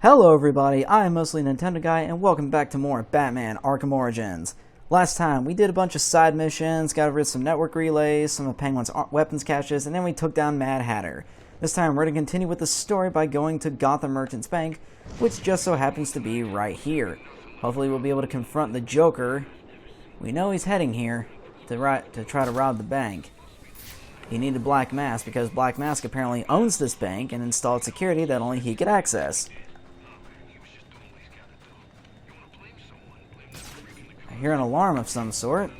Hello everybody, I am Mostly Nintendo Guy, and welcome back to more Batman Arkham Origins. Last time, we did a bunch of side missions, got rid of some network relays, some of Penguin's weapons caches, and then we took down Mad Hatter. This time, we're going to continue with the story by going to Gotham Merchant's Bank, which just so happens to be right here. Hopefully we'll be able to confront the Joker. We know he's heading here to try to rob the bank. He needed Black Mask because Black Mask apparently owns this bank and installed security that only he could access. I hear an alarm of some sort.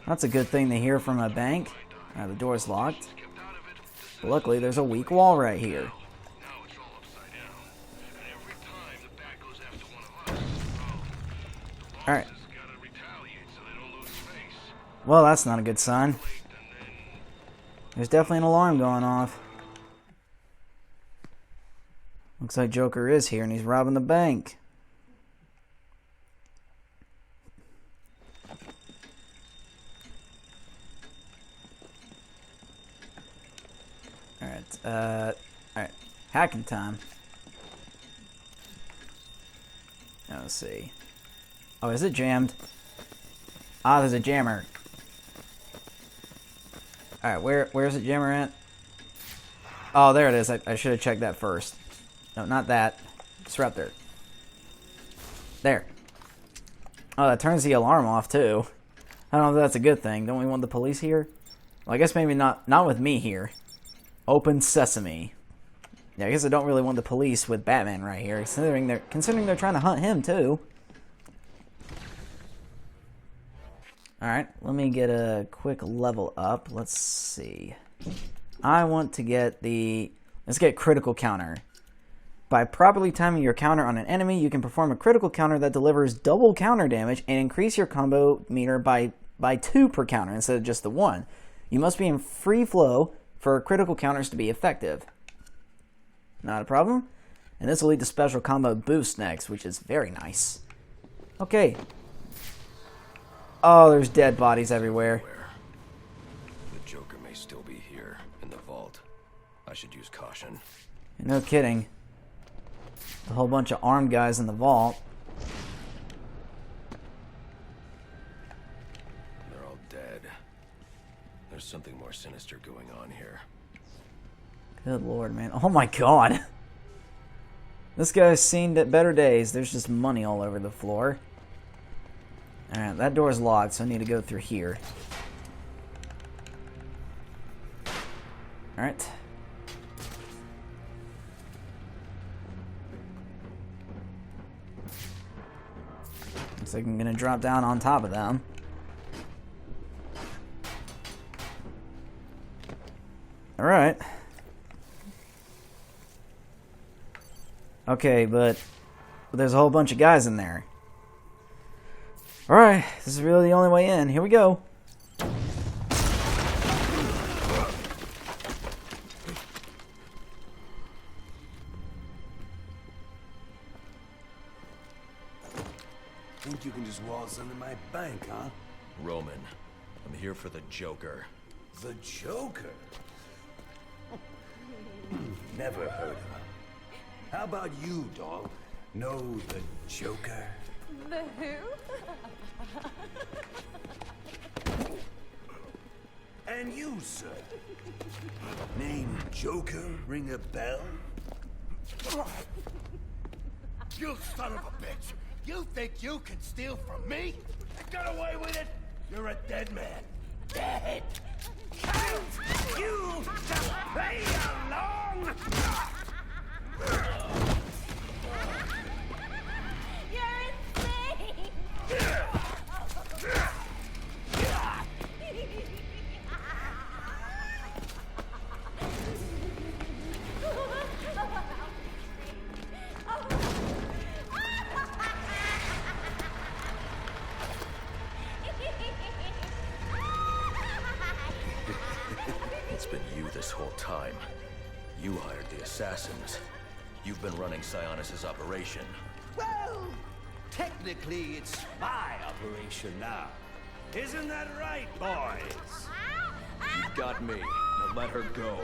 That's a good thing to hear from a bank. The door's locked. But luckily, there's a weak wall right here. Alright. Well, that's not a good sign. There's definitely an alarm going off. Looks like Joker is here and he's robbing the bank. Alright, hacking time. Now, let's see. Oh, is it jammed? Ah, there's a jammer. Alright, where's the jammer at? Oh, there it is. I should have checked that first. No, not that. Disruptor. There. Oh, that turns the alarm off, too. I don't know if that's a good thing. Don't we want the police here? Well, I guess maybe not with me here. Open sesame. Yeah, I guess I don't really want the police with Batman right here, considering they're trying to hunt him too. Alright, let me get a quick level up. Let's see. I want to get let's get critical counter. By properly timing your counter on an enemy, you can perform a critical counter that delivers double counter damage and increase your combo meter by 2 per counter instead of just the 1. You must be in free flow for critical counters to be effective. Not a problem. And this will lead to special combo boost next, which is very nice. Okay. Oh, there's dead bodies everywhere. The Joker may still be here in the vault. I should use caution. No kidding. A whole bunch of armed guys in the vault. They're all dead. There's something more sinister going on here. Good lord, man. Oh my god. This guy's seen better days. There's just money all over the floor. Alright, that door's locked, so I need to go through here. Alright. Looks like I'm gonna drop down on top of them. Alright. Okay, but there's a whole bunch of guys in there. Alright, this is really the only way in. Here we go. Think you can just waltz into my bank, huh? Roman, I'm here for the Joker. The Joker? Never heard of him. How about you, dog? Know the Joker? The who? And you, sir? Name Joker ring a bell? You son of a bitch! You think you can steal from me? Get away with it! You're a dead man. Dead! Can't you just play along? You're insane! It's been you this whole time. You hired the assassins. You've been running Sionis' operation. Well, technically it's my operation now. Isn't that right, boys? You got me. Now let her go.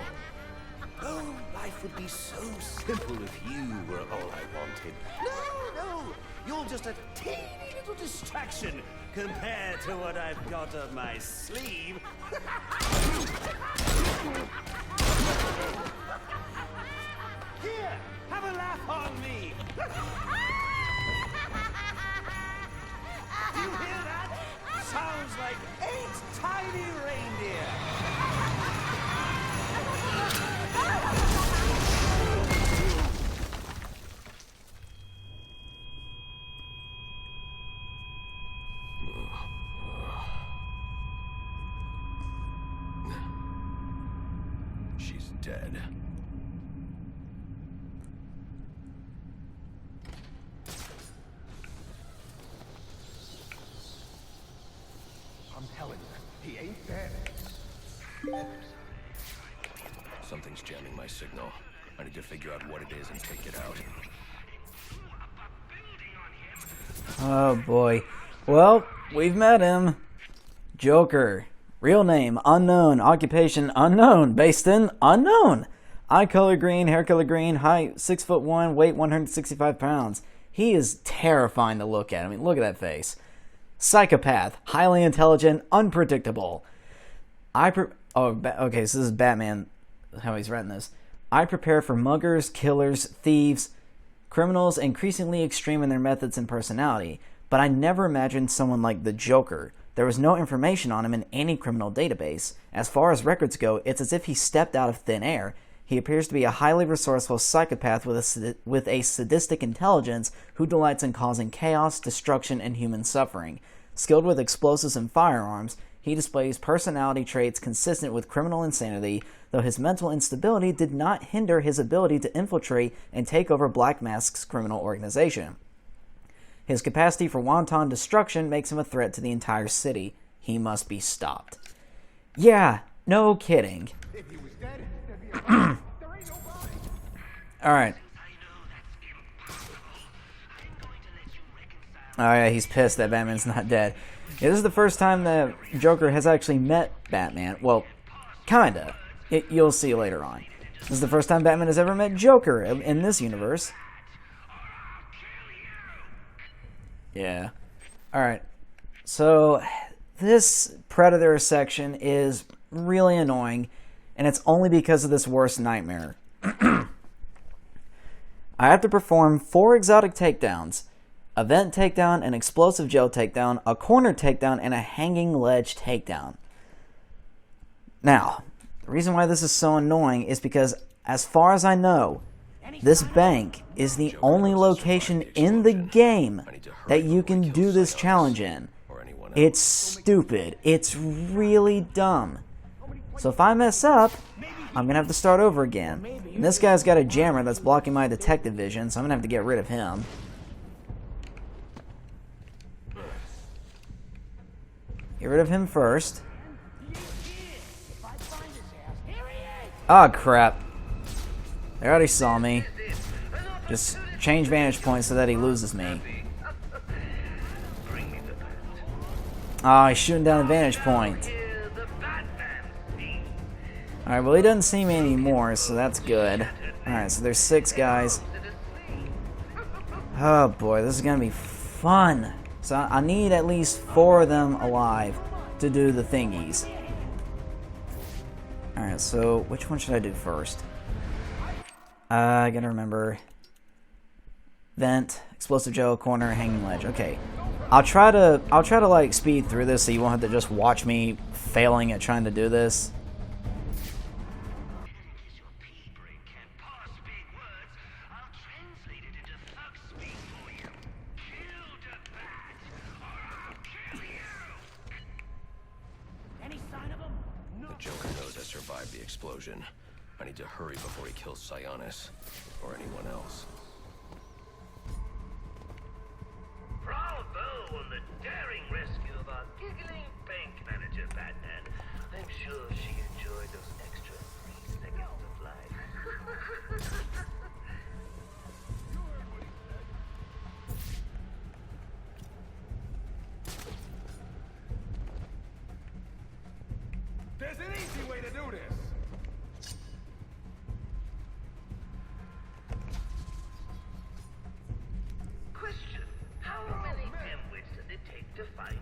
Oh, life would be so simple if you were all I wanted. No, you're just a teeny little distraction compared to what I've got up my sleeve. Here, have a laugh on me. Do you hear that? Sounds like 8 tiny reindeer. She's dead. I'm telling you, he ain't dead. Something's jamming my signal. I need to figure out what it is and take it out. Oh boy. Well, we've met him. Joker. Real name, unknown. Occupation, unknown. Based in, unknown. Eye color green, hair color green, height 6'1", weight 165 pounds. He is terrifying to look at. I mean, look at that face. Psychopath, highly intelligent, unpredictable. Okay, so this is Batman, how he's writing this. I prepare for muggers, killers, thieves, criminals increasingly extreme in their methods and personality, but I never imagined someone like the Joker. There was no information on him in any criminal database. As far as records go, it's as if he stepped out of thin air. He appears to be a highly resourceful psychopath with a sadistic intelligence who delights in causing chaos, destruction, and human suffering. Skilled with explosives and firearms, he displays personality traits consistent with criminal insanity, though his mental instability did not hinder his ability to infiltrate and take over Black Mask's criminal organization. His capacity for wanton destruction makes him a threat to the entire city. He must be stopped. Yeah, no kidding. If he was dead, there'd be a there ain't no body. Alright. Oh yeah, he's pissed that Batman's not dead. Yeah, this is the first time that Joker has actually met Batman. Well, kinda. You'll see later on. This is the first time Batman has ever met Joker in this universe. Yeah. Alright. So, this Predator section is really annoying, and it's only because of this worst nightmare. I have to perform 4 exotic takedowns. A vent takedown, an explosive gel takedown, a corner takedown, and a hanging ledge takedown. Now, the reason why this is so annoying is because, as far as I know, this bank is the only location in the game that you can do this challenge in. It's stupid. It's really dumb. So if I mess up, I'm going to have to start over again. And this guy's got a jammer that's blocking my detective vision, so I'm going to have to get rid of him. Get rid of him first. Oh, crap. They already saw me. Just change vantage point so that he loses me. Oh, he's shooting down the vantage point. Alright, well, he doesn't see me anymore, so that's good. Alright, so there's 6 guys. Oh, boy, this is going to be fun. So I need at least 4 of them alive to do the thingies. Alright, so which one should I do first? I gotta remember. Vent, explosive gel, corner, hanging ledge. Okay. I'll try to like speed through this so you won't have to just watch me failing at trying to do this. The Joker knows I survived the explosion. I need to hurry before he kills Sionis or anyone else. Bravo on the daring rescue of our giggling bank manager, Batman. I'm sure she enjoyed those extra 3 seconds of life. There's an easy way to do this.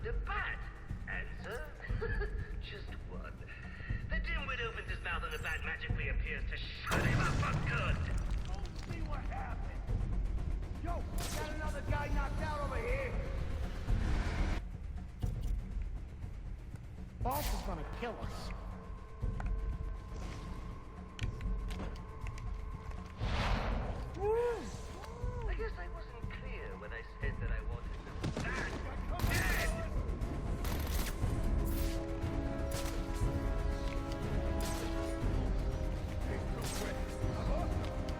the bat? Answer? Just one. The dimwit opens his mouth and the bat magically appears to shut him up for good. Go see what happened. Yo, got another guy knocked out over here. Boss is gonna kill us. I guess I wasn't clear when I said that I wanted the bat dead.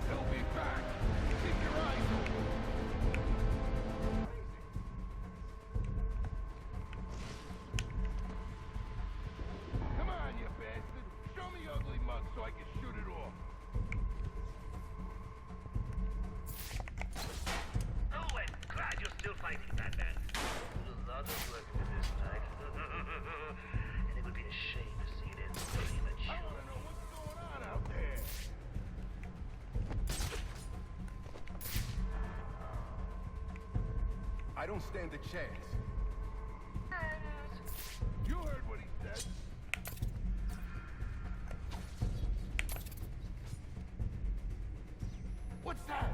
He'll be back. Keep your eyes open. Come on, you bastard. Show me your ugly mug so I can shoot it off. Oh, I'm glad you're still fighting, Batman. A lot of work for this night. And it would be a shame to see it end prematurely. I wanna know what's going on out there. I don't stand a chance. You heard what he said. What's that?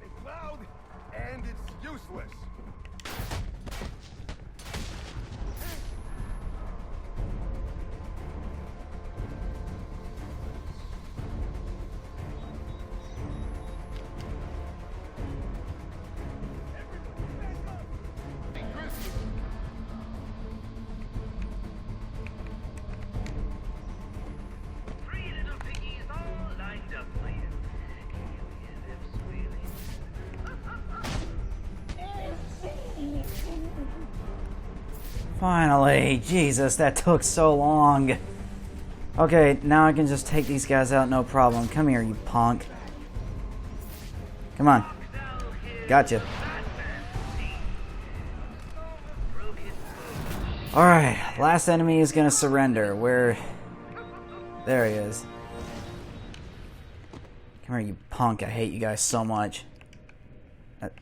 It's loud and it's useless. Hey, Chris. Three little piggies all lined up for you. Can you hear them squealing? Finally, Jesus, that took so long. Okay, now I can just take these guys out, no problem. Come here, you punk. Come on. Gotcha. Alright, last enemy is gonna surrender. Where? There he is. Come here, you punk. I hate you guys so much. Only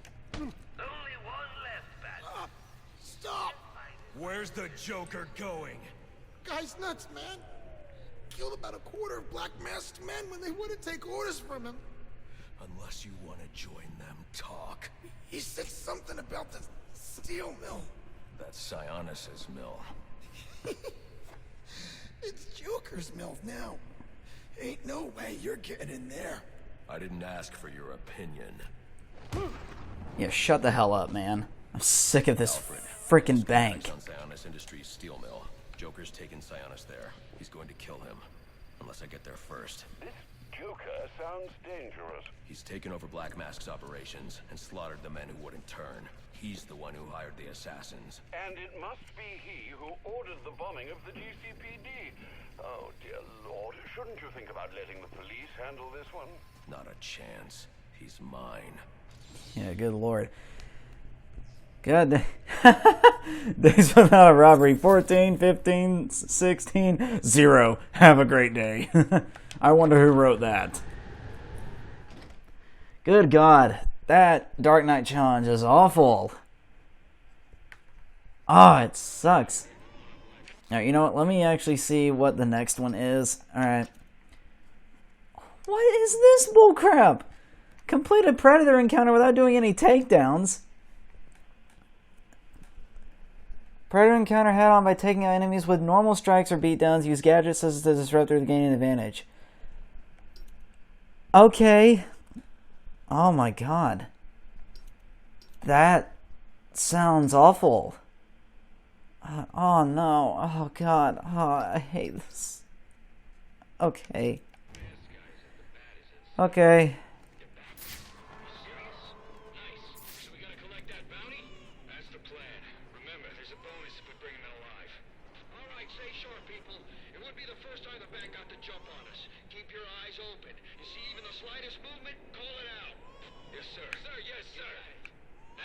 one left, Batman. Stop! Where's the Joker going? Guy's nuts, man. Killed about a quarter of Black Masked men when they wouldn't take orders from him. Unless you want to join them, talk. He said something about the steel mill. That's Sionis's mill. It's Joker's mill now. Ain't no way you're getting in there. I didn't ask for your opinion. Yeah, shut the hell up, man. I'm sick of this Alfred, freaking bank. on Sionis Industries steel mill. Joker's taken Sionis there. He's going to kill him. Unless I get there first. This Joker sounds dangerous. He's taken over Black Mask's operations and slaughtered the men who wouldn't turn. He's the one who hired the assassins. And it must be he who ordered the bombing of the GCPD. Oh, dear Lord. Shouldn't you think about letting the police handle this one? Not a chance. He's mine. Yeah, good lord. Good. Days without a robbery. 14, 15, 16, 0. Have a great day. I wonder who wrote that. Good God. That Dark Knight challenge is awful. Oh, it sucks. Alright, you know what? Let me actually see what the next one is. Alright. What is this bullcrap? Complete a predator encounter without doing any takedowns. Predator encounter head on by taking out enemies with normal strikes or beatdowns. Use gadgets as the disruptor to gain an advantage. Okay. Oh my god. That sounds awful. Oh no. Oh god. Oh, I hate this. Okay. Okay.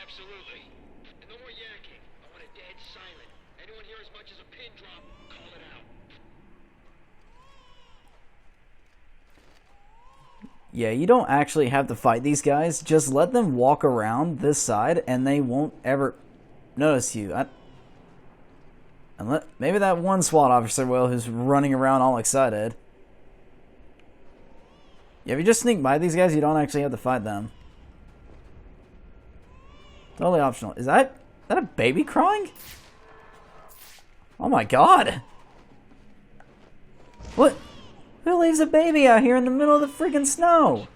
Absolutely. And no more yakking. I want it dead silent. Anyone hear as much as a pin drop, call it out. Yeah, you don't actually have to fight these guys. Just let them walk around this side, and they won't ever notice you. Maybe that one SWAT officer will, who's running around all excited. Yeah, if you just sneak by these guys, you don't actually have to fight them. Totally optional. Is that a baby crying? Oh my god! What? Who leaves a baby out here in the middle of the freaking snow?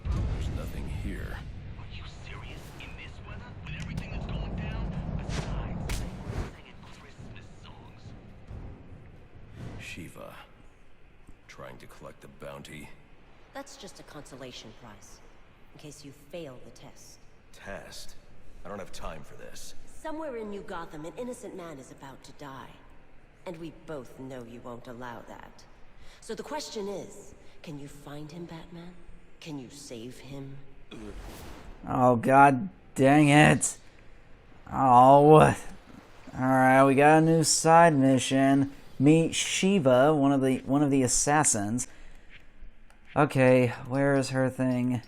There's nothing here. Shiva. Trying to collect the bounty. That's just a consolation prize, in case you fail the test. Test? I don't have time for this. Somewhere in New Gotham, an innocent man is about to die. And we both know you won't allow that. So the question is, can you find him, Batman? Can you save him? Oh god dang it. Oh. Alright, we got a new side mission. Meet Shiva, one of the assassins. Okay, where is her thing?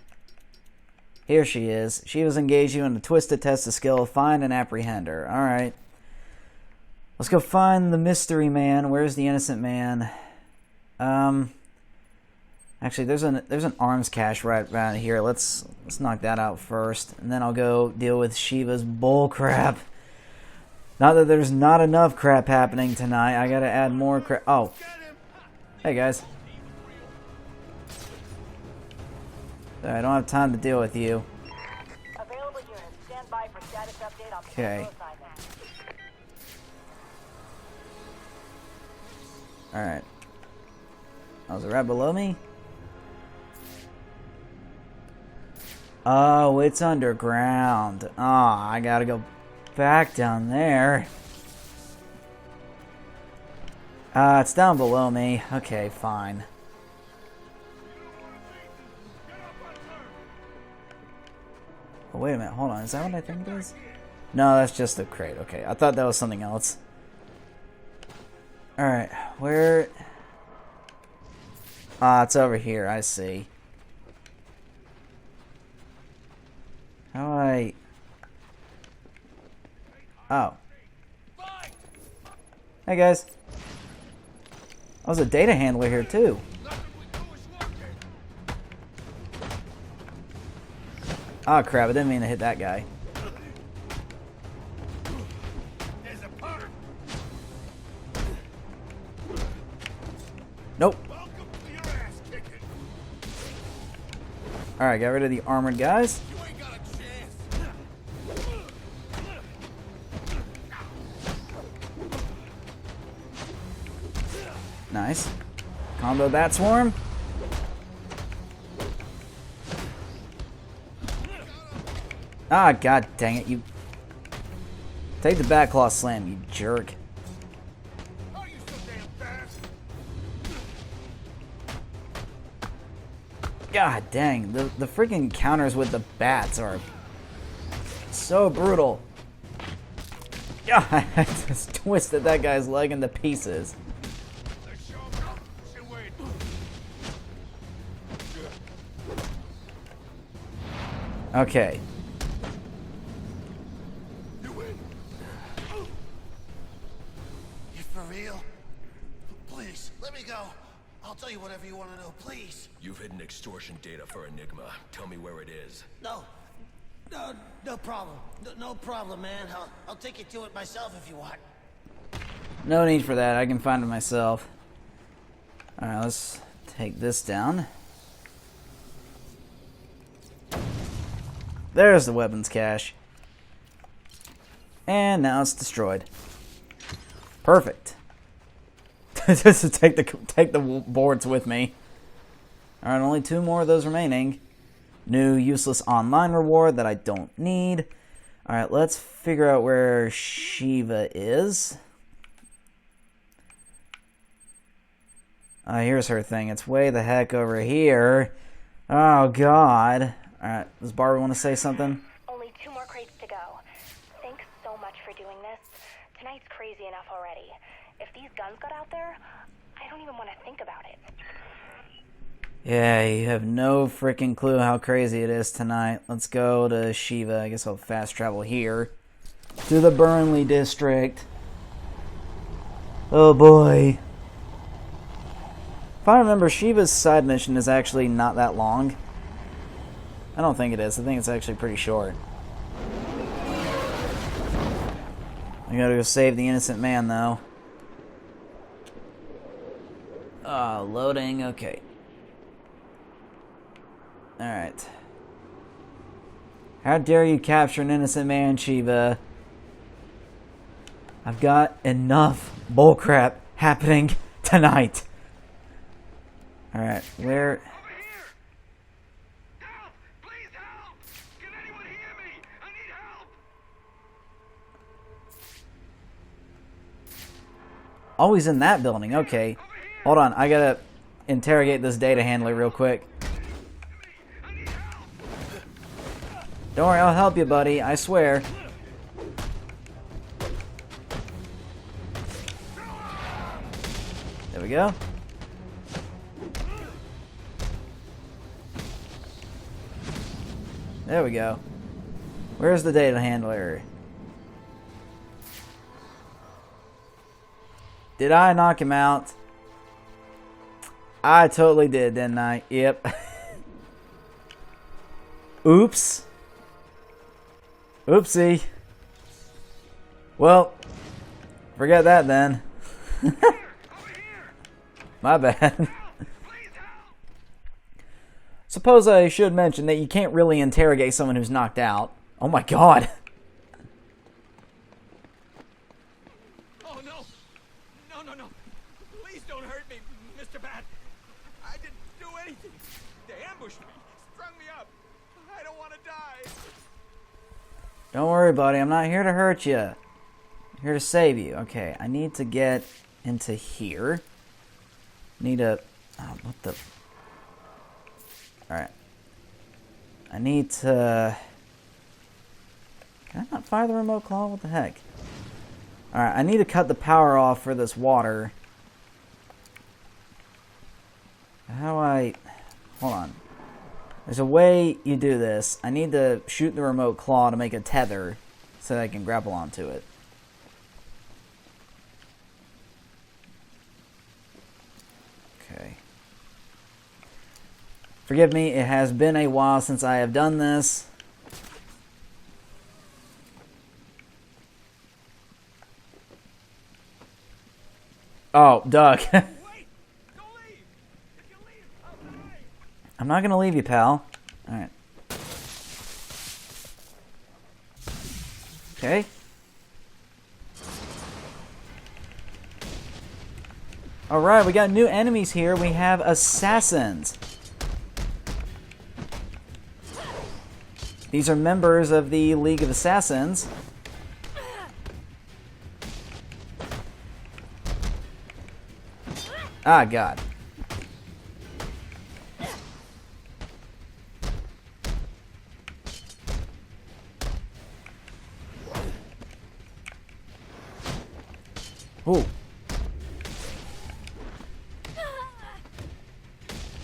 Here she is. Shiva's engaged you in a twisted test of skill. Find and apprehend her. Alright. Let's go find the mystery man. Where's the innocent man? Actually, there's an arms cache right around here. Let's knock that out first, and then I'll go deal with Shiva's bull crap. Not that there's not enough crap happening tonight. I gotta add more crap. Oh, hey guys. Sorry, I don't have time to deal with you. Available units. Stand by for status update on Okay. Alright. Oh, is it right below me? Oh, it's underground. Oh, I gotta go back down there. It's down below me. Okay, fine. Oh, wait a minute. Hold on. Is that what I think it is? No, that's just a crate. Okay, I thought that was something else. Alright, where... it's over here. I see. How do I... Oh. Hey, guys. I was a data handler here, too. Oh, crap. I didn't mean to hit that guy. Nope. Alright, got rid of the armored guys. Nice. Combo Bat Swarm. Ah, god dang it, you... Take the Bat Claw Slam, you jerk. God dang, the freaking counters with the bats are so brutal. God, I just twisted that guy's leg into pieces. Okay. You for real? Please, let me go. I'll tell you whatever you want to know, please. You've hidden extortion data for Enigma. Tell me where it is. No problem. No problem, man. I'll take you to it myself if you want. No need for that. I can find it myself. Alright, let's take this down. There's the weapons cache. And now it's destroyed. Perfect. Just to take the boards with me. Alright, only 2 more of those remaining. New useless online reward that I don't need. Alright, let's figure out where Shiva is. Here's her thing. It's way the heck over here. Oh, God. Alright, does Barbara want to say something? Only 2 more crates to go. Thanks so much for doing this. Tonight's crazy enough already. If these guns got out there, I don't even want to think about it. Yeah, you have no freaking clue how crazy it is tonight. Let's go to Shiva. I guess I'll fast travel here to the Burnley district. Oh boy. If I remember, Shiva's side mission is actually not that long. I don't think it is. I think it's actually pretty short. I gotta go save the innocent man, though. Loading. Okay. Alright. How dare you capture an innocent man, Shiva? I've got enough bullcrap happening tonight. Alright, where... Over here! Help! Please help! Can anyone hear me? I need help! Oh, he's in that building. Okay. Hold on, I gotta interrogate this data handler real quick. Don't worry, I'll help you, buddy. I swear. There we go. There we go. Where's the data handler? Did I knock him out? I totally did, didn't I? Yep. Oops. Oopsie. Well, forget that then. My bad. Suppose I should mention that you can't really interrogate someone who's knocked out. Oh my god. Oh no! No, no, no! Please don't hurt me, Mr. Bat! I didn't do anything! They ambushed me, strung me up! I don't want to die! Don't worry, buddy. I'm not here to hurt you. I'm here to save you. Okay, I need to get into here. Need a... Oh, what the... Alright. I need to... Can I not fire the remote claw? What the heck? Alright, I need to cut the power off for this water. How do I... Hold on. There's a way you do this. I need to shoot the remote claw to make a tether so that I can grapple onto it. Okay. Forgive me, it has been a while since I have done this. Oh, Doug. Wait! Don't leave! If you leave, I'll die! I'm not gonna leave you, pal. Alright. Okay. Alright, we got new enemies here. We have assassins. These are members of the League of Assassins. Ah, God. Ooh.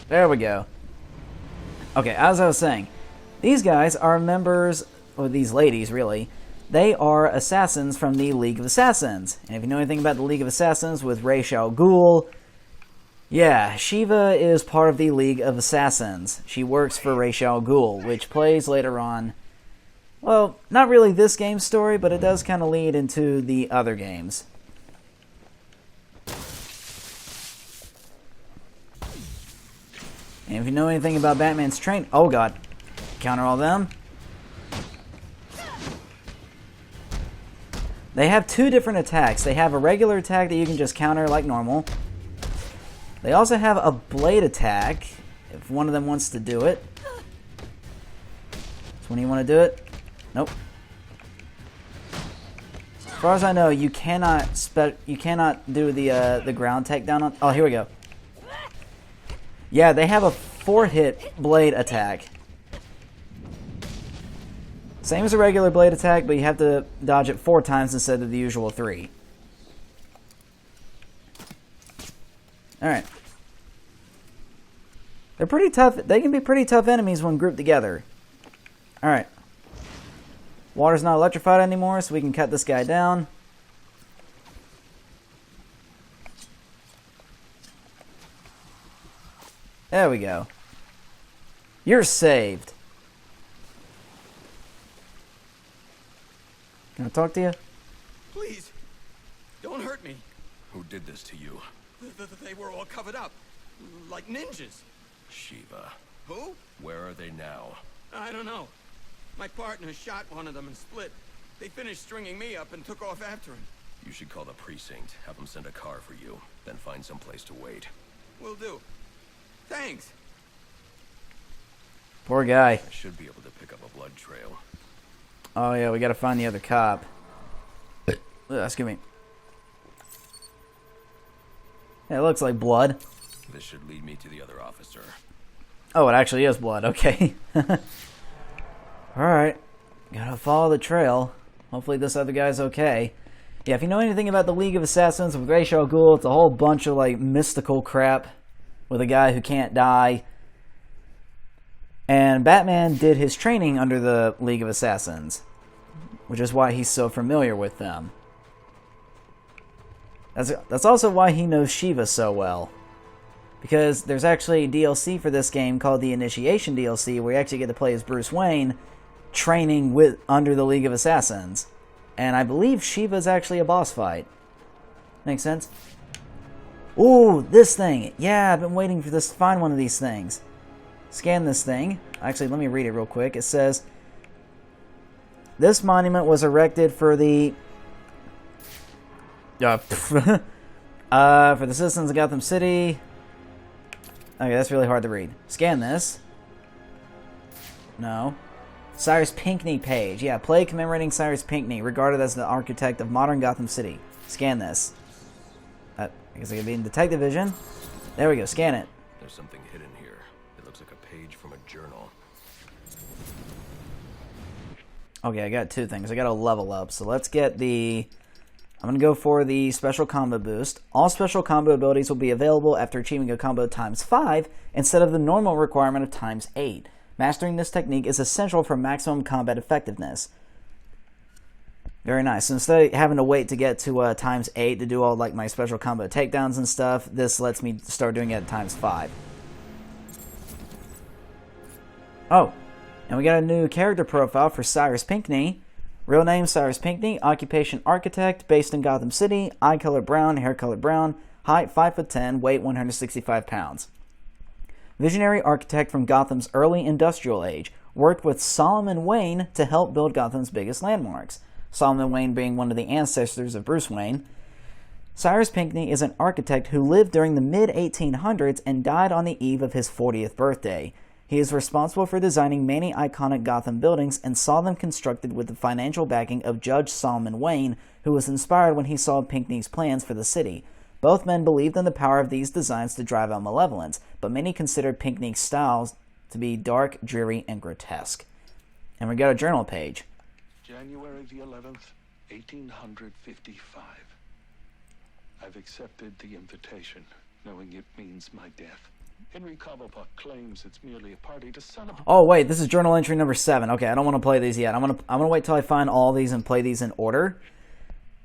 There we go. Okay, as I was saying, these guys are members, or these ladies, really. They are assassins from the League of Assassins. And if you know anything about the League of Assassins with Ra's al Ghul, yeah, Shiva is part of the League of Assassins. She works for Ra's al Ghul, which plays later on. Well, not really this game's story, but it does kind of lead into the other games. And if you know anything about Batman's train... Oh, God. Counter all them. They have two different attacks. They have a regular attack that you can just counter like normal. They also have a blade attack, if one of them wants to do it. So when you want to do it? Nope. As far as I know, you cannot do the ground takedown on... Oh, here we go. Yeah, they have a 4-hit blade attack. Same as a regular blade attack, but you have to dodge it 4 times instead of the usual 3. Alright. They're pretty tough. They can be pretty tough enemies when grouped together. Alright. Water's not electrified anymore, so we can cut this guy down. There we go. You're saved. Can I talk to you? Please, don't hurt me. Who did this to you? They were all covered up, like ninjas. Shiva. Who? Where are they now? I don't know. My partner shot one of them and split. They finished stringing me up and took off after him. You should call the precinct, have them send a car for you, then find some place to wait. Will do. Thanks. Poor guy. I should be able to pick up a blood trail. Oh yeah, we gotta find the other cop. Excuse me. Yeah, it looks like blood. This should lead me to the other officer. Oh, it actually is blood. Okay. Alright. Gotta follow the trail. Hopefully this other guy's okay. Yeah, if you know anything about the League of Assassins with Ra's al Ghul, it's a whole bunch of like mystical crap with a guy who can't die. And Batman did his training under the League of Assassins, which is why he's so familiar with them. That's also why he knows Shiva so well. Because there's actually a DLC for this game called the Initiation DLC, where you actually get to play as Bruce Wayne training under the League of Assassins. And I believe Shiva's actually a boss fight. Makes sense? Ooh, this thing. Yeah, I've been waiting for this to find one of these things. Scan this thing. Actually, let me read it real quick. It says, this monument was erected for the... for the citizens of Gotham City. Okay, that's really hard to read. Scan this. No. Cyrus Pinckney page. Yeah, play commemorating Cyrus Pinckney, regarded as the architect of modern Gotham City. Scan this. I guess I could be in Detective Vision. There we go, scan it. There's something hidden here. It looks like a page from a journal. Okay, I got 2 things. I got to level up. So let's get the... I'm going to go for the special combo boost. All special combo abilities will be available after achieving a combo times 5 instead of the normal requirement of times 8. Mastering this technique is essential for maximum combat effectiveness. Very nice. So instead of having to wait to get to times 8 to do all like my special combo takedowns and stuff, this lets me start doing it at times 5. Oh, and we got a new character profile for Cyrus Pinckney. Real name Cyrus Pinckney, occupation architect, based in Gotham City, eye color brown, hair color brown, height 5'10", weight 165 pounds. Visionary architect from Gotham's early industrial age, worked with Solomon Wayne to help build Gotham's biggest landmarks. Solomon Wayne being one of the ancestors of Bruce Wayne. Cyrus Pinckney is an architect who lived during the mid-1800s and died on the eve of his 40th birthday. He is responsible for designing many iconic Gotham buildings and saw them constructed with the financial backing of Judge Solomon Wayne, who was inspired when he saw Pinckney's plans for the city. Both men believed in the power of these designs to drive out malevolence, but many considered Pinckney's styles to be dark, dreary, and grotesque. And we got a journal page. January the 11th, 1855. I've accepted the invitation, knowing it means my death. Henry Cobblepot claims it's merely a party to celebrate. Oh wait, this is journal entry number 7. Okay, I don't want to play these yet. I'm gonna wait till I find all these and play these in order.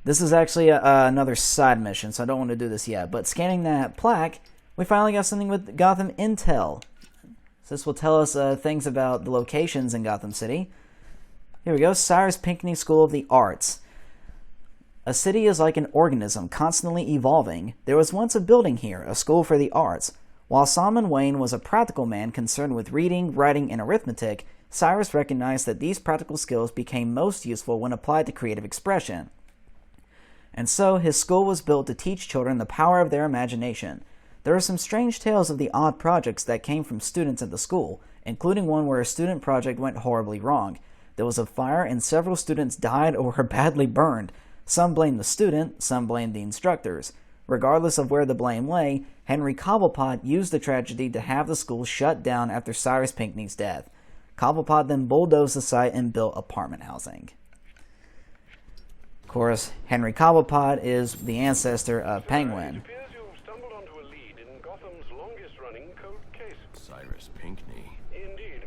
This is actually another side mission, so I don't want to do this yet. But scanning that plaque, we finally got something with Gotham Intel. So this will tell us things about the locations in Gotham City. Here we go. Cyrus Pinckney School of the Arts. A city is like an organism, constantly evolving. There was once a building here, a school for the arts. While Solomon Wayne was a practical man concerned with reading, writing, and arithmetic, Cyrus recognized that these practical skills became most useful when applied to creative expression. And so, his school was built to teach children the power of their imagination. There are some strange tales of the odd projects that came from students at the school, including one where a student project went horribly wrong. There was a fire and several students died or were badly burned. Some blamed the student, some blamed the instructors. Regardless of where the blame lay, Henry Cobblepot used the tragedy to have the school shut down after Cyrus Pinckney's death. Cobblepot then bulldozed the site and built apartment housing. Of course, Henry Cobblepot is the ancestor of Penguin. It appears you've stumbled onto a lead in Gotham's longest-running cold case. Cyrus Pinckney. Indeed.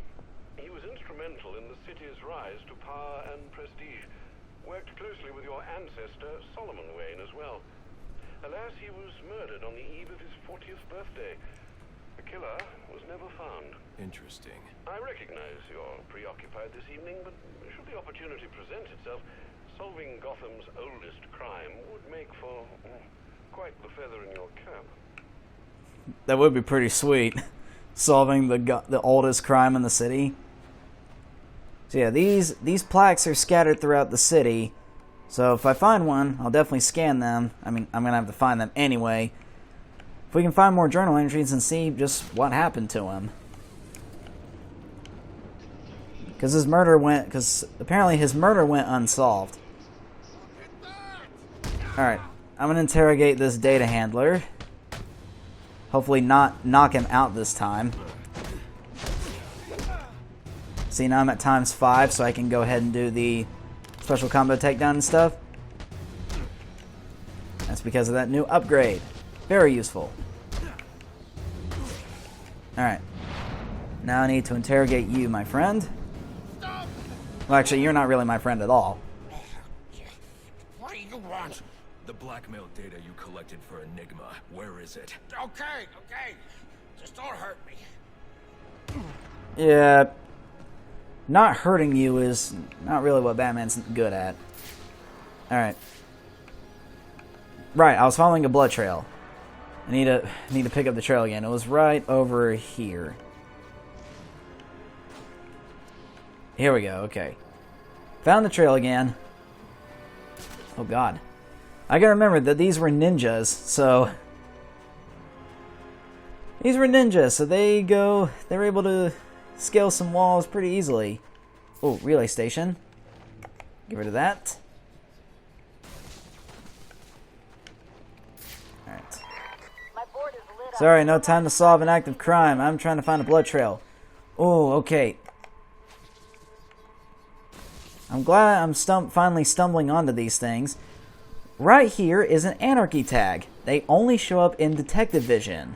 He was instrumental in the city's rise to power and prestige. Worked closely with your ancestor, Solomon Wayne, as well. Alas, he was murdered on the eve of his 40th birthday. The killer was never found. Interesting. I recognize you're preoccupied this evening, but should the opportunity present itself, solving Gotham's oldest crime would make for quite the feather in your cap. That would be pretty sweet. Solving the oldest crime in the city. So yeah, these plaques are scattered throughout the city. So if I find one, I'll definitely scan them. I mean, I'm going to have to find them anyway. If we can find more journal entries and see just what happened to him. Because apparently his murder went unsolved. Alright, I'm going to interrogate this data handler. Hopefully not knock him out this time. See, now I'm at ×5, so I can go ahead and do the special combo takedown and stuff. That's because of that new upgrade. Very useful. Alright. Now I need to interrogate you, my friend. Well, actually, you're not really my friend at all. What do you want? The blackmail data you collected for Enigma. Where is it? Okay. Just don't hurt me. Yeah. Not hurting you is not really what Batman's good at. Alright. Right, I was following a blood trail. I need to pick up the trail again. It was right over here. Here we go, okay. Found the trail again. Oh god. I gotta remember that these were ninjas, so... These were ninjas, so they're able to scale some walls pretty easily. Oh, relay station. Get rid of that. Alright. Sorry, no time to solve an active crime. I'm trying to find a blood trail. Oh, okay. I'm glad I'm finally stumbling onto these things. Right here is an anarchy tag. They only show up in detective vision.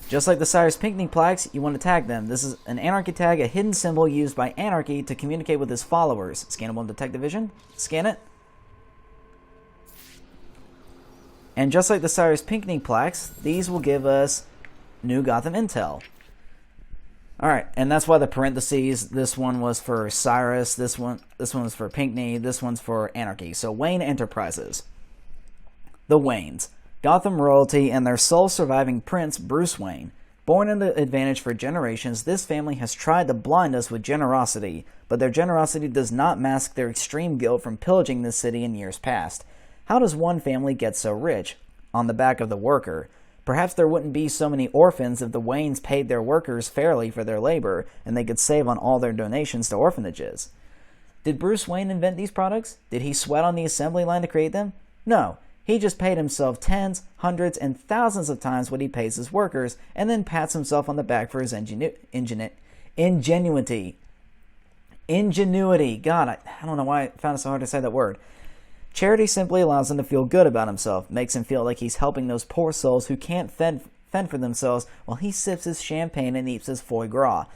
Just like the Cyrus Pinckney plaques, you want to tag them. This is an anarchy tag, a hidden symbol used by Anarchy to communicate with his followers. Scannable in detective vision. Scan it. And just like the Cyrus Pinckney plaques, these will give us new Gotham intel. Alright, and that's why the parentheses, this one was for Cyrus, this one was for Pinckney, this one's for Anarchy. So Wayne Enterprises. The Waynes. Gotham royalty and their sole surviving prince, Bruce Wayne. Born into advantage for generations, this family has tried to blind us with generosity, but their generosity does not mask their extreme guilt from pillaging this city in years past. How does one family get so rich? On the back of the worker. Perhaps there wouldn't be so many orphans if the Waynes paid their workers fairly for their labor, and they could save on all their donations to orphanages. Did Bruce Wayne invent these products? Did he sweat on the assembly line to create them? No. He just paid himself tens, hundreds, and thousands of times what he pays his workers, and then pats himself on the back for his ingenuity. Ingenuity. God, I don't know why I found it so hard to say that word. Charity simply allows him to feel good about himself, makes him feel like he's helping those poor souls who can't fend for themselves while he sips his champagne and eats his foie gras.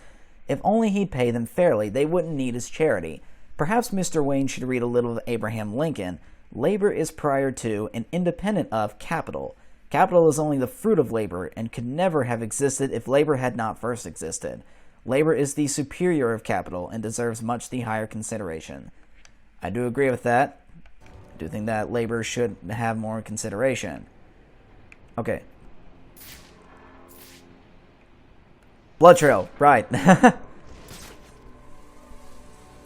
If only he'd pay them fairly, they wouldn't need his charity. Perhaps Mr. Wayne should read a little of Abraham Lincoln. Labor is prior to and independent of capital. Capital is only the fruit of labor and could never have existed if labor had not first existed. Labor is the superior of capital and deserves much the higher consideration. I do agree with that. I do think that labor should have more consideration. Okay. Blood trail, right.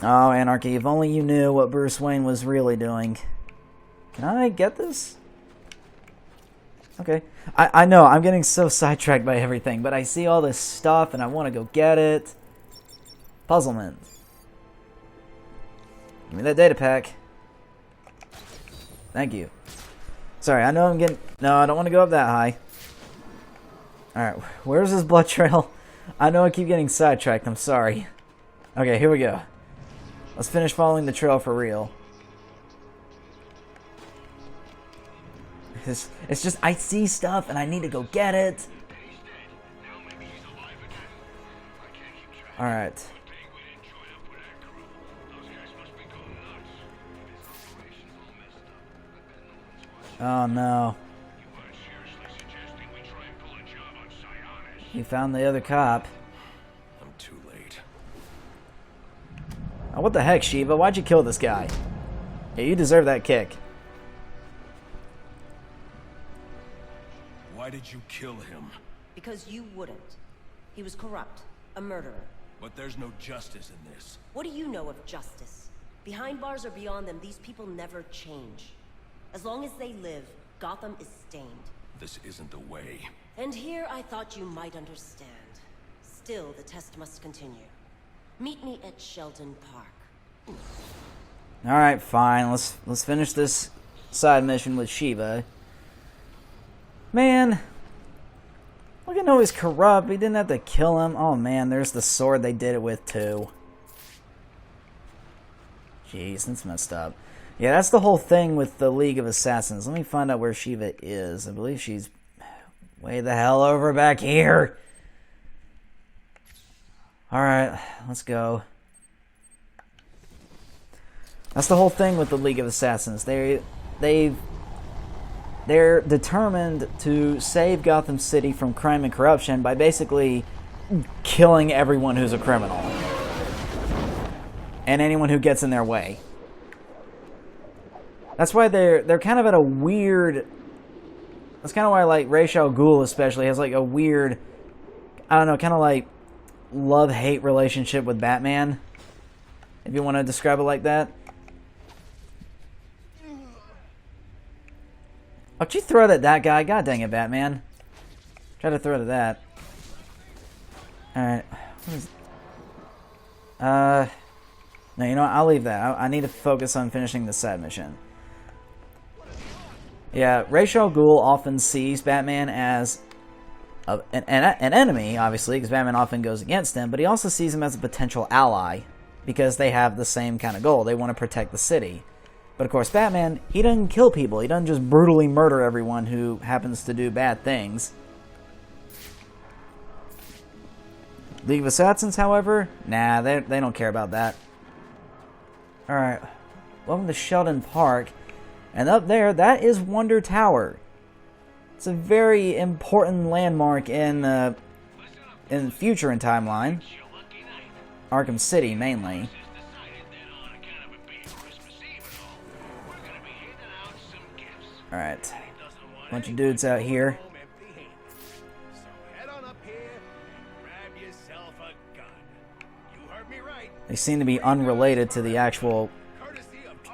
Oh, Anarchy, if only you knew what Bruce Wayne was really doing. Can I get this? Okay. I know, I'm getting so sidetracked by everything, but I see all this stuff and I want to go get it. Puzzlement. Give me that data pack. Thank you. Sorry, I know I'm getting... No, I don't want to go up that high. Alright, where's this blood trail? I know I keep getting sidetracked, I'm sorry. Okay, here we go. Let's finish following the trail for real. It's just, I see stuff and I need to go get it. Alright. Oh no. You found the other cop. I'm too late. Oh, what the heck, Shiva? Why'd you kill this guy? Yeah, you deserve that kick. Why did you kill him? Because you wouldn't. He was corrupt. A murderer. But there's no justice in this. What do you know of justice? Behind bars or beyond them, these people never change. As long as they live, Gotham is stained. This isn't the way. And here I thought you might understand. Still, the test must continue. Meet me at Sheldon Park. Alright, fine. Let's finish this side mission with Shiva. Man, look at how he's corrupt. We didn't have to kill him. Oh man, there's the sword they did it with too. Jeez, that's messed up. Yeah, that's the whole thing with the League of Assassins. Let me find out where Shiva is. I believe she's way the hell over back here. Alright, let's go. That's the whole thing with the League of Assassins. They're determined to save Gotham City from crime and corruption by basically killing everyone who's a criminal. And anyone who gets in their way. That's why they're kind of at a weird... That's kind of why, like, Ra's al Ghul especially has, like, a weird... I don't know, kind of like love-hate relationship with Batman. If you want to describe it like that. Why'd you throw it at that guy? God dang it, Batman. Try to throw it at that. Alright. No, you know what? I'll leave that. I need to focus on finishing the side mission. Yeah, Ra's al Ghul often sees Batman as an enemy, obviously, because Batman often goes against him, but he also sees him as a potential ally, because they have the same kind of goal. They want to protect the city. But of course, Batman, he doesn't kill people. He doesn't just brutally murder everyone who happens to do bad things. League of Assassins, however, nah, they don't care about that. Alright, welcome to Sheldon Park. And up there, that is Wonder Tower. It's a very important landmark in future in timeline. Arkham City, mainly. Alright. Bunch of dudes out here. They seem to be unrelated to the actual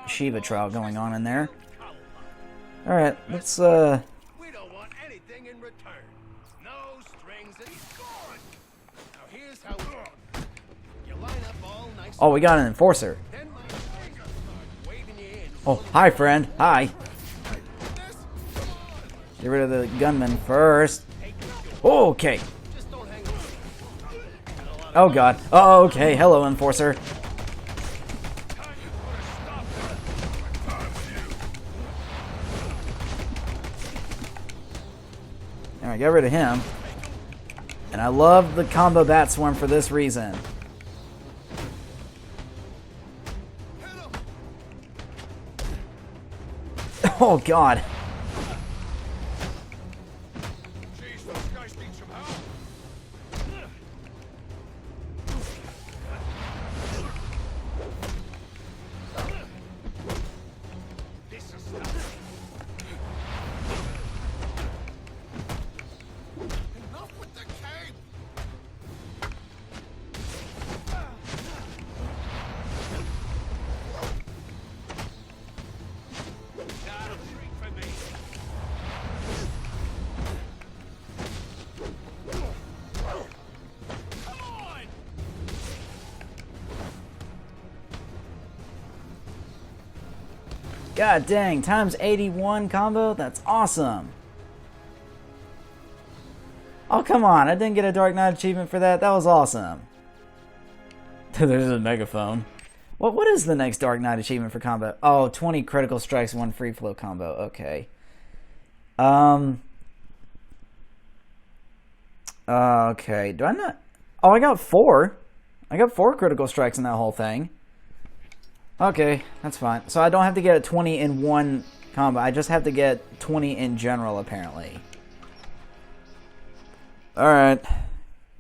Shiva trial going on in there. Alright, let's We don't want anything in return. No strings attached. Now here's how you line up all nice. Oh, we got an enforcer. Then my fingers start waving you in. Oh, hi friend. Hi. Get rid of the gunman first. Oh, okay. Oh god. Oh, okay. Hello, enforcer. Alright, get rid of him. And I love the combo bat swarm for this reason. Oh god. God dang, times 81 combo? That's awesome. Oh, come on. I didn't get a Dark Knight achievement for that. That was awesome. There's a megaphone. What is the next Dark Knight achievement for combo? Oh, 20 critical strikes, 1 free flow combo. Okay. Okay. Do I not? Oh, I got 4. I got 4 critical strikes in that whole thing. Okay, that's fine. So I don't have to get a 20 in one combo. I just have to get 20 in general, apparently. Alright.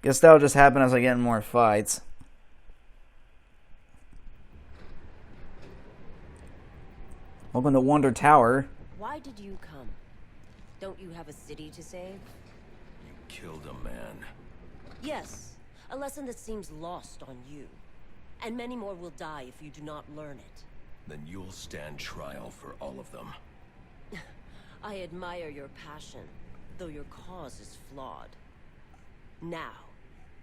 Guess that'll just happen as I get in more fights. Welcome to Wonder Tower. Why did you come? Don't you have a city to save? You killed a man. Yes, a lesson that seems lost on you. And many more will die if you do not learn it. Then you'll stand trial for all of them. I admire your passion, though your cause is flawed. Now,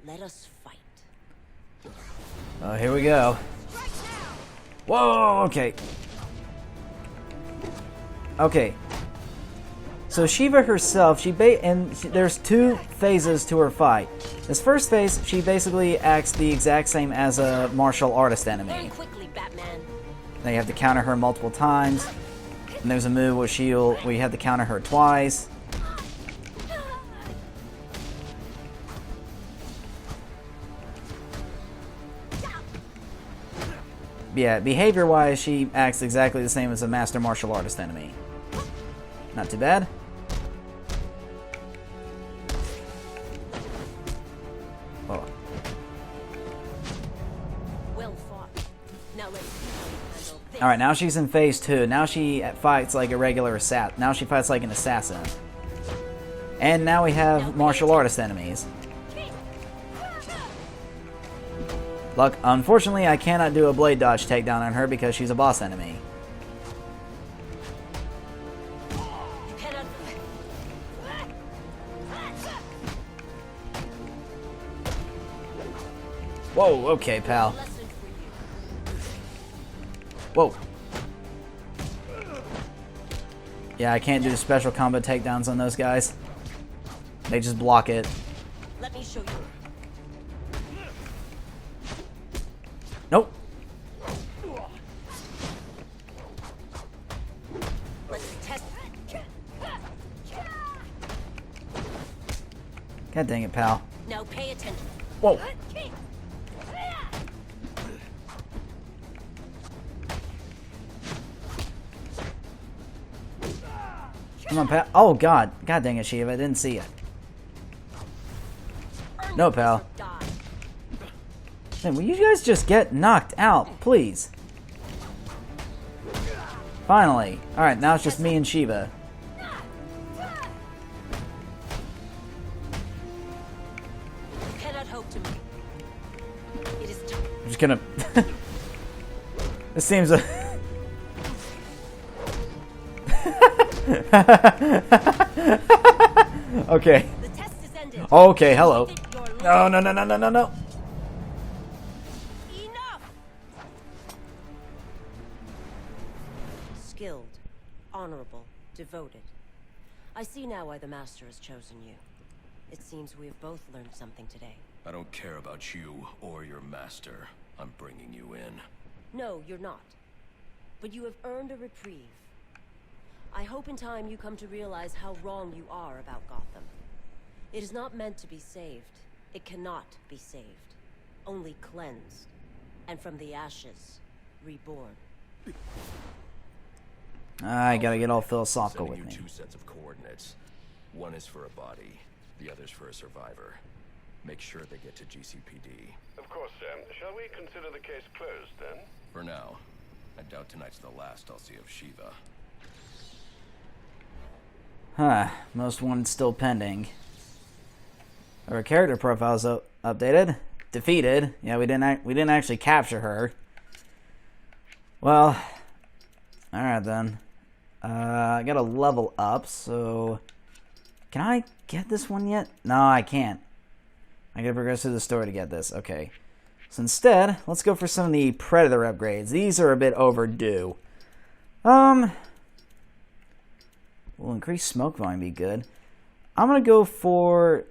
let us fight. Oh, here we go. Whoa, okay. Okay. So Shiva herself, there's 2 phases to her fight. This first phase, she basically acts the exact same as a martial artist enemy. Learn quickly, Batman. Now you have to counter her multiple times. And there's a move where you have to counter her twice. Yeah, behavior-wise, she acts exactly the same as a master martial artist enemy. Not too bad. Oh. Well fought. Now let's see how you handle this. All right, now she's in phase 2. Now she fights like a regular assassin. Now she fights like an assassin. And now we have martial artist enemies. Look, unfortunately, I cannot do a blade dodge takedown on her because she's a boss enemy. Whoa, okay, pal. Whoa. Yeah, I can't do special combo takedowns on those guys. They just block it. Let me show you. Nope. Let's test. God dang it, pal. Now pay attention. Whoa. Come on, pal. Oh, God. God dang it, Shiva. I didn't see it. No, pal. Man, will you guys just get knocked out, please? Finally. Alright, now it's just me and Shiva. You cannot hope to me. It is time. I'm just gonna... This seems a... Okay. The test is ended. Okay, hello. No, no, no, no, no, no, no. Enough. Skilled, honorable, devoted. I see now why the Master has chosen you. It seems we have both learned something today. I don't care about you or your master. I'm bringing you in. No, you're not. But you have earned a reprieve. I hope in time you come to realize how wrong you are about Gotham. It is not meant to be saved. It cannot be saved. Only cleansed. And from the ashes, reborn. I gotta get all philosophical with Sending me. you 2 sets of coordinates. One is for a body, the other's for a survivor. Make sure they get to GCPD. Of course, Sam. Shall we consider the case closed, then? For now. I doubt tonight's the last I'll see of Shiva. Huh. Most wanted still pending. Our character profile's updated. Defeated. Yeah, we didn't actually capture her. Well, all right then. I gotta level up. So, can I get this one yet? No, I can't. I gotta progress through the story to get this. Okay. So instead, let's go for some of the Predator upgrades. These are a bit overdue. Will increase smoke volume be good? I'm gonna go for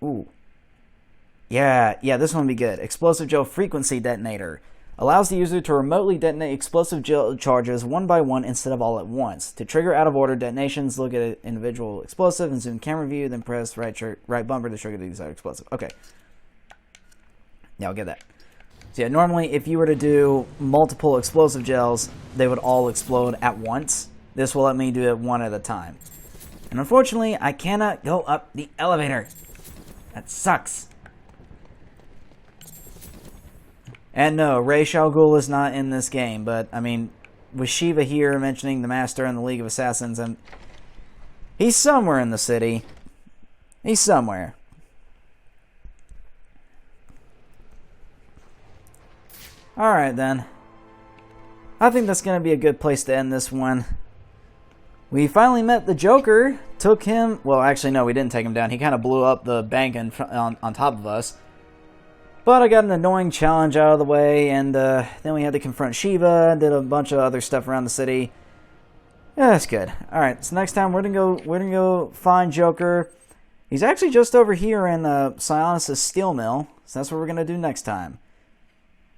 Ooh. Yeah, this one would be good. Explosive gel frequency detonator. Allows the user to remotely detonate explosive gel charges one by one instead of all at once. To trigger out-of-order detonations, look at an individual explosive and zoom camera view, then press right bumper to trigger the desired explosive. Okay. Yeah, I'll get that. So yeah, normally if you were to do multiple explosive gels, they would all explode at once. This will let me do it one at a time. And unfortunately, I cannot go up the elevator. That sucks. And no, Ra's al Ghul is not in this game, but, I mean, with Shiva here mentioning the Master and the League of Assassins, and he's somewhere in the city. He's somewhere. Alright then. I think that's going to be a good place to end this one. We finally met the Joker, took him, well actually no, we didn't take him down, he kind of blew up the bank on top of us. But I got an annoying challenge out of the way, and then we had to confront Shiva, did a bunch of other stuff around the city. Yeah, that's good. Alright, so next time we're gonna go find Joker. He's actually just over here in Sionis' steel mill, so that's what we're gonna do next time.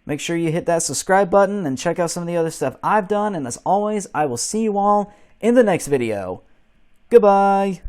Make sure you hit that subscribe button and check out some of the other stuff I've done, and as always, I will see you all in the next video. Goodbye!